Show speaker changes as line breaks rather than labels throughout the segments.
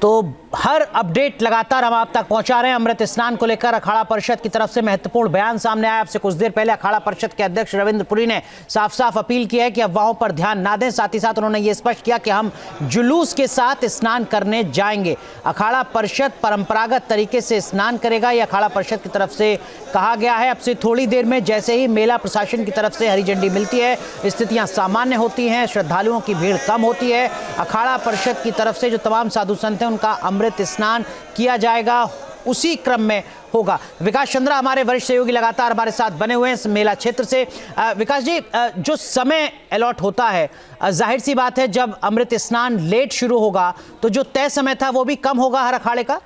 तो हर अपडेट लगातार हम आप तक पहुंचा रहे हैं। अमृत स्नान को लेकर अखाड़ा परिषद की तरफ से महत्वपूर्ण बयान सामने आया। आपसे कुछ देर पहले अखाड़ा परिषद के अध्यक्ष रविंद्र पुरी ने साफ साफ अपील की है कि अफवाहों पर ध्यान ना दें। साथ ही साथ उन्होंने ये स्पष्ट किया कि हम जुलूस के साथ स्नान करने जाएंगे। अखाड़ा परिषद परंपरागत तरीके से स्नान करेगा, यह अखाड़ा परिषद की तरफ से कहा गया है। अब से थोड़ी देर में जैसे ही मेला प्रशासन की तरफ से हरी झंडी मिलती है, स्थितियां सामान्य होती हैं, श्रद्धालुओं की भीड़ कम होती है। अखाड़ा परिषद की तरफ से जो तमाम साधु संत हैं उनका अमृत स्नान किया जाएगा, उसी क्रम में होगा। विकास चंद्रा हमारे वरिष्ठ सहयोगी लगातार हमारे साथ बने हुए हैं इस मेला क्षेत्र से। विकास जी, जो समय अलॉट होता है, जाहिर सी बात है जब अमृत स्नान लेट शुरू होगा तो जो तय समय था वो भी कम होगा हर अखाड़े का।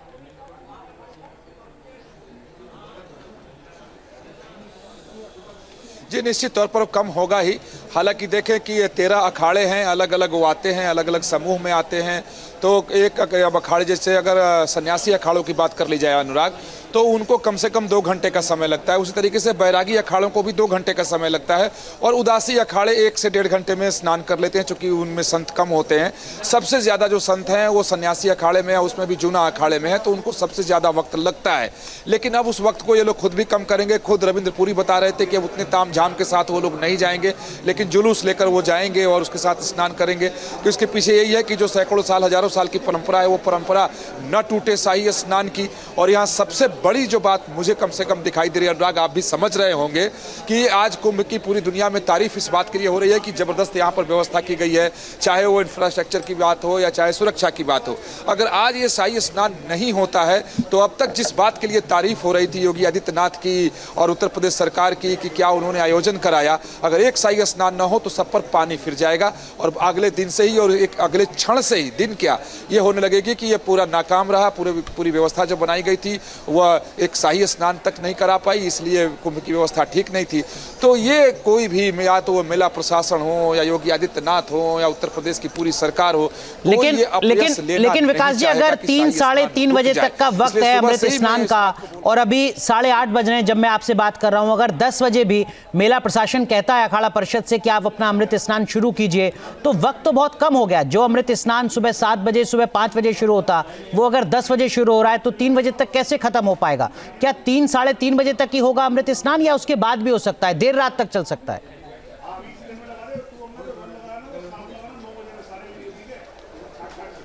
जी निश्चित तौर पर कम होगा ही। हालांकि देखें कि ये 13 अखाड़े हैं, अलग अलग वो आते हैं, अलग अलग समूह में आते हैं। तो एक अखाड़े जैसे अगर सन्यासी अखाड़ों की बात कर ली जाए अनुराग, तो उनको कम से कम 2 घंटे का समय लगता है। उसी तरीके से बैरागी अखाड़ों को भी 2 घंटे का समय लगता है। और उदासी अखाड़े 1 से 1.5 घंटे में स्नान कर लेते हैं, चूंकि उनमें संत कम होते हैं। सबसे ज़्यादा जो संत हैं वो सन्यासी अखाड़े में है, उसमें भी जूना अखाड़े में है, तो उनको सबसे ज़्यादा वक्त लगता है। लेकिन अब उस वक्त को ये लोग खुद भी कम करेंगे। खुद रविंद्र पुरी बता रहे थे कि अब उतने ताम झाम के साथ वो लोग नहीं जाएंगे, लेकिन जुलूस लेकर वो जाएंगे और उसके साथ स्नान करेंगे। तो इसके पीछे यही है कि जो सैकड़ों साल, हजारों साल की परंपरा है, वो परंपरा न टूटे, शाही स्नान की। और यहाँ सबसे बड़ी जो बात मुझे कम से कम दिखाई दे रही है अनुराग, आप भी समझ रहे होंगे कि आज कुंभ की पूरी दुनिया में तारीफ इस बात के लिए हो रही है कि जबरदस्त यहाँ पर व्यवस्था की गई है, चाहे वो इंफ्रास्ट्रक्चर की बात हो या चाहे सुरक्षा की बात हो। अगर आज ये शाही स्नान नहीं होता है तो अब तक जिस बात के लिए तारीफ हो रही थी योगी आदित्यनाथ की और उत्तर प्रदेश सरकार की कि क्या उन्होंने आयोजन कराया, अगर एक शाही स्नान न हो तो सब पर पानी फिर जाएगा। और अगले दिन से ही और एक अगले क्षण से ही, दिन क्या, ये होने लगेगी कि ये पूरा नाकाम रहा। पूरी व्यवस्था जो बनाई गई थी वह एक शाही स्नान तक नहीं करा पाई, इसलिए कुंभ की व्यवस्था ठीक नहीं थी। तो ये कोई भी, या तो वो मेला प्रशासन हो या योगी आदित्यनाथ हो या उत्तर प्रदेश की पूरी सरकार हो,
लेकिन विकास जी, अगर 3 साढ़े 3 बजे तक का वक्त है अमृत स्नान का और अभी 8:30 बज रहे हैं जब मैं आपसे बात कर रहा हूं, अगर 10 बजे भी मेला प्रशासन कहता है अखाड़ा परिषद से कि आप अपना अमृत स्नान शुरू कीजिए, तो वक्त तो बहुत कम हो गया। जो अमृत स्नान सुबह 7 बजे, सुबह 5 बजे शुरू होता, वो अगर 10 बजे शुरू हो रहा है तो 3 बजे तक कैसे खत्म हो पाएगा? क्या 3 साढ़े 3 बजे तक ही होगा अमृत स्नान या उसके बाद भी हो सकता है, देर रात तक चल सकता है?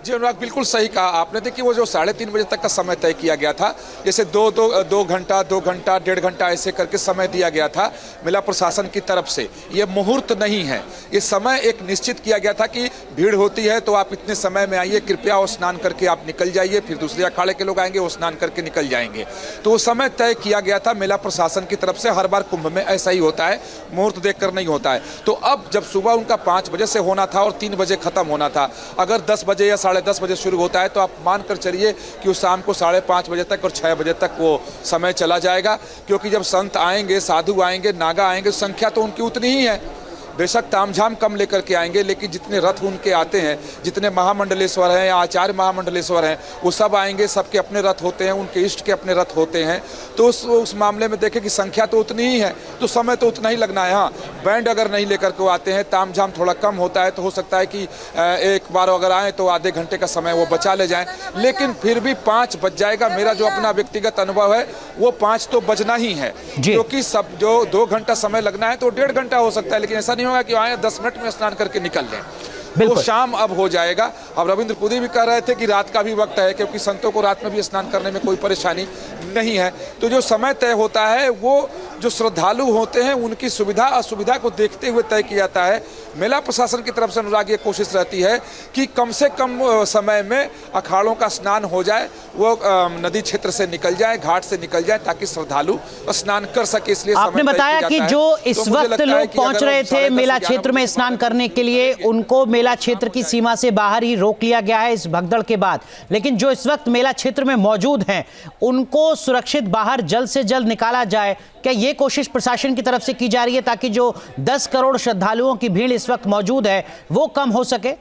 जी अनुराग, बिल्कुल सही कहा आपने। देखिए वो जो 3:30 बजे तक का समय तय किया गया था, जैसे 2 घंटा 1.5 घंटा ऐसे करके समय दिया गया था मेला प्रशासन की तरफ से, ये मुहूर्त नहीं है। ये समय एक निश्चित किया गया था कि भीड़ होती है तो आप इतने समय में आइए, कृपया और स्नान करके आप निकल जाइए, फिर दूसरे अखाड़े के लोग आएंगे, वो स्नान करके निकल जाएंगे। तो वो समय तय किया गया था मेला प्रशासन की तरफ से। हर बार कुंभ में ऐसा ही होता है, मुहूर्त देखकर नहीं होता है। तो अब जब सुबह उनका 5 बजे से होना था और 3 बजे खत्म होना था, अगर 10 बजे या 10:30 बजे शुरू होता है तो आप मान कर चलिए कि उस शाम को 5:30 बजे तक और 6 बजे तक वो समय चला जाएगा। क्योंकि जब संत आएंगे, साधु आएंगे, नागा आएंगे, संख्या तो उनकी उतनी ही है। बेशक तामझाम कम लेकर के आएंगे, लेकिन जितने रथ उनके आते हैं, जितने महामंडलेश्वर हैं या आचार्य महामंडलेश्वर हैं, वो सब आएंगे, सबके अपने रथ होते हैं, उनके इष्ट के अपने रथ होते हैं। तो उस मामले में देखें कि संख्या तो उतनी ही है, तो समय तो उतना ही लगना है। हाँ, बैंड अगर नहीं लेकर के आते हैं, तामझाम थोड़ा कम होता है, तो हो सकता है कि एक बार अगर आए तो आधे घंटे का समय वो बचा ले जाएं, लेकिन फिर भी 5 बज जाएगा। मेरा जो अपना व्यक्तिगत अनुभव है वो 5 तो बजना ही है, क्योंकि सब जो 2 घंटा समय लगना है तो 1.5 घंटा हो सकता है, लेकिन ऐसा नहीं होगा कि आए 10 मिनट में स्नान करके निकल लें। तो शाम अब हो जाएगा। अब रविंद्र पुरी भी कह रहे थे कि रात का भी वक्त है, क्योंकि संतों को रात में भी स्नान करने में कोई परेशानी नहीं है। तो जो समय तय होता है वो जो श्रद्धालु होते हैं उनकी सुविधा असुविधा को देखते हुए तय किया जाता है। मेला प्रशासन की तरफ से अनुराग ये कोशिश रहती है कि कम से कम समय में अखाड़ों का स्नान हो जाए, वो नदी क्षेत्र से निकल जाए, घाट से निकल जाए, ताकि श्रद्धालु स्नान कर सके। इसलिए
आपने बताया कि जो इस वक्त लोग पहुंच रहे थे मेला क्षेत्र में स्नान करने के लिए, उनको मेला क्षेत्र की सीमा से बाहर ही रोक लिया गया है इस भगदड़ के बाद। लेकिन जो इस वक्त मेला क्षेत्र में मौजूद हैं, उनको सुरक्षित बाहर जल्द से जल्द निकाला जाए। क्या ये कोशिश प्रशासन की तरफ से की जा रही है ताकि जो 10 करोड़ श्रद्धालुओं की भीड़ इस वक्त मौजूद है वो कम हो सके?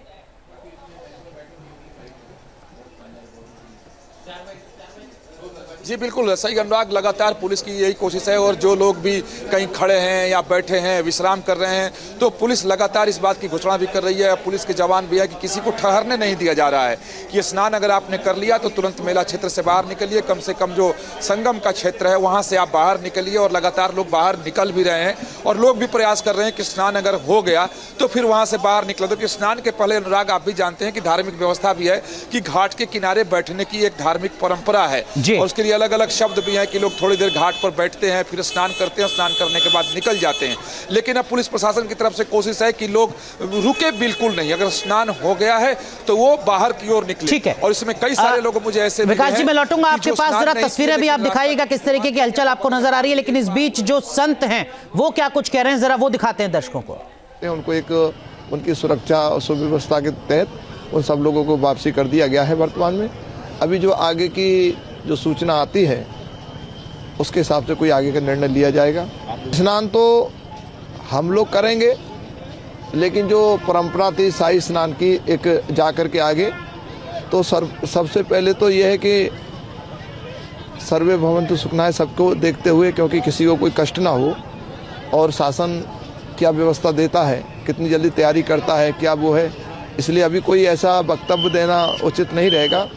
जी बिल्कुल सही अनुराग, लगातार पुलिस की यही कोशिश है और जो लोग भी कहीं खड़े हैं या बैठे हैं विश्राम कर रहे हैं तो पुलिस लगातार इस बात की घोषणा भी कर रही है, पुलिस के जवान भी है कि किसी को ठहरने नहीं दिया जा रहा है कि स्नान अगर आपने कर लिया तो तुरंत मेला क्षेत्र से बाहर निकलिए, कम से कम जो संगम का क्षेत्र है वहाँ से आप बाहर निकलिए। और लगातार लोग बाहर निकल भी रहे हैं और लोग भी प्रयास कर रहे हैं कि स्नान अगर हो गया तो फिर वहाँ से बाहर निकले। तो कि स्नान के पहले अनुराग आप भी जानते हैं कि धार्मिक व्यवस्था भी है कि घाट के किनारे बैठने की एक धार्मिक परंपरा है और उसके लिए अलग अलग शब्द भी हैं कि लोग थोड़ी देर घाट पर बैठते हैं, फिर स्नान करते हैं, स्नान करने के बाद निकल जाते हैं। लेकिन अब पुलिस प्रशासन की तरफ से कोशिश है कि लोग रुके बिल्कुल नहीं, अगर स्नान हो गया है तो वो बाहर की ओर निकले।
ठीक है,
और इसमें कई सारे लोग मुझे ऐसे
विकास जी मैं लौटूंगा आपके पास, जरा तस्वीरें भी आप दिखाइएगा किस तरीके की हलचल आपको नजर आ रही है। लेकिन इस बीच जो संत हैं वो क्या कुछ कह रहे हैं, जरा वो दिखाते हैं दर्शकों को।
उनको एक उनकी सुरक्षा और सुव्यवस्था के तहत उन सब लोगों को वापसी कर दिया गया है। वर्तमान में अभी जो आगे की जो सूचना आती है उसके हिसाब से कोई आगे का निर्णय लिया जाएगा। स्नान तो हम लोग करेंगे, लेकिन जो परंपरा थी शाही स्नान की एक जाकर के आगे, तो सबसे पहले तो यह है कि सर्वे भवन्तु सुखिनः सबको देखते हुए, क्योंकि किसी को कोई कष्ट ना हो और शासन क्या व्यवस्था देता है, कितनी जल्दी तैयारी करता है, क्या वो है, इसलिए अभी कोई ऐसा वक्तव्य देना उचित नहीं रहेगा।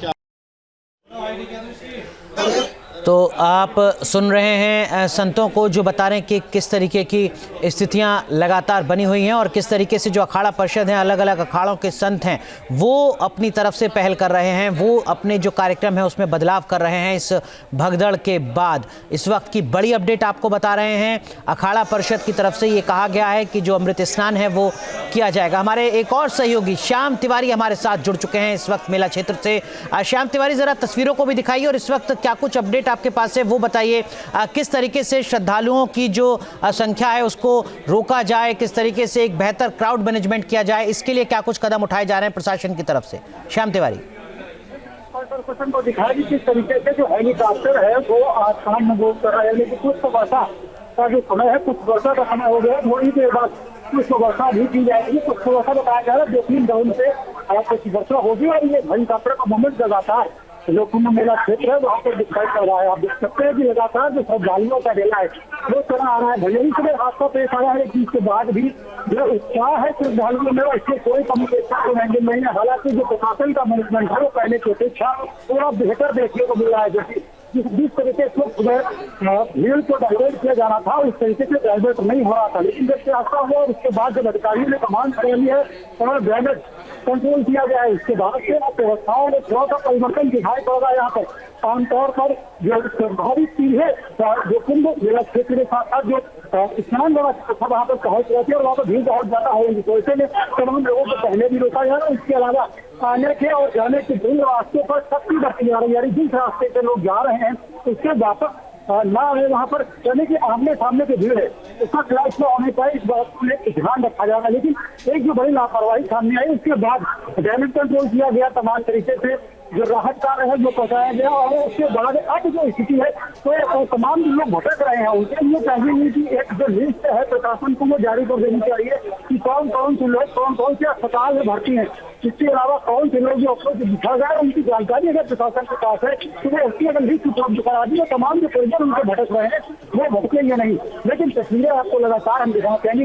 तो आप सुन रहे हैं संतों को जो बता रहे हैं कि किस तरीके की स्थितियां लगातार बनी हुई हैं और किस तरीके से जो अखाड़ा परिषद हैं, अलग अलग अखाड़ों के संत हैं, वो अपनी तरफ से पहल कर रहे हैं, वो अपने जो कार्यक्रम है उसमें बदलाव कर रहे हैं इस भगदड़ के बाद। इस वक्त की बड़ी अपडेट आपको बता रहे हैं, अखाड़ा परिषद की तरफ से ये कहा गया है कि जो अमृत स्नान है वो किया जाएगा। हमारे एक और सहयोगी श्याम तिवारी हमारे साथ जुड़ चुके हैं इस वक्त मेला क्षेत्र से। श्याम तिवारी, जरा तस्वीरों को भी दिखाइए और इस वक्त क्या कुछ अपडेट आपके पास है वो बताइए। किस तरीके से श्रद्धालुओं की जो संख्या है उसको रोका जाए, किस तरीके से एक बेहतर क्राउड मैनेजमेंट किया जाए, इसके लिए क्या कुछ कदम उठाए जा रहे हैं प्रशासन की तरफ से? श्याम तिवारी
प्रशासन को दिखाया कि किस तरीके से जो हेलीकॉप्टर है वो आसमान में मूव कर रहा है, लेकिन कुछ वर्षा का जो समय है, कुछ वर्षा का समय हो गया, थोड़ी देर बाद कुछ वर्षा भी की जाएगी। कुछ वर्षा बताया जा रहा है 2-3 राउंड से कुछ वर्षा होगी और ये हेलीकॉप्टर का मूवमेंट लगातार जो कुंभ मेला क्षेत्र है वहाँ पर दिखाई पड़ रहा है। आप देख सकते हैं कि लगातार जो श्रद्धालुओं का डेला है वो चला आ रहा है। भले ही सुबह हादसा पेश आया है, जिसके बाद भी जो उत्साह है श्रद्धालुओं में इससे कोई कमी नहीं है। हालांकि जो प्रशासन का मैनेजमेंट है वो पहले की अपेक्षा थोड़ा बेहतर देखने को मिल रहा है। जैसे जिस तरीके से सुबह भीड़ को डाइवर्ट किया जाना था उस तरीके से डाइवर्ट नहीं हो रहा था, लेकिन जब हादसा हुआ और उसके बाद जब अधिकारियों ने कमांड कर ली है और ड्रेनेज कंट्रोल किया गया है, इसके बाद से व्यवस्थाओं में थोड़ा सा परिवर्तन दिखाई पड़ रहा है। यहाँ पर आमतौर पर जो स्वाभाविक चीज है जो कुंभ मेला क्षेत्र के साथ साथ जो स्नान व्यवस्था वहाँ पर पहुंच रहे थे और वहाँ पर भीड़ बहुत ज्यादा होगी, तो ऐसे में तमाम लोगों को पहले भी रोका जा रहा है। इसके अलावा आने के और जाने के विभिन्न रास्तों पर सख्ती बरती जा रही है, यानी जिस रास्ते से लोग जा रहे हैं उसके वापस ना आए वहाँ पर, यानी कि आमने सामने की भीड़ है उसका क्लास में होने पाए, इस बात को लेकर ध्यान रखा जा रहा है। लेकिन एक जो बड़ी लापरवाही सामने आई उसके बाद डैमेज कंट्रोल किया गया, तमाम तरीके से जो राहत कार्य है वो पहुंचाया गया और उसके बाद अब जो स्थिति है तो तमाम लोग भटक रहे हैं, उनके लिए चाहिए कि एक जो लिस्ट है प्रशासन को वो जारी कर देनी चाहिए कि कौन कौन से लोग कौन कौन से अस्पताल में भर्ती हैं, इसके अलावा कौन से लोग जो अपने दिखा जाए उनकी जानकारी अगर प्रशासन के पास है तो वो उसकी अगर लिस्ट उपलब्ध करा दी, तमाम जो परिजन उनके भटक रहे हैं वो भटकेंगे नहीं। लेकिन तस्वीरें आपको लगातार हम दिखाते हैं।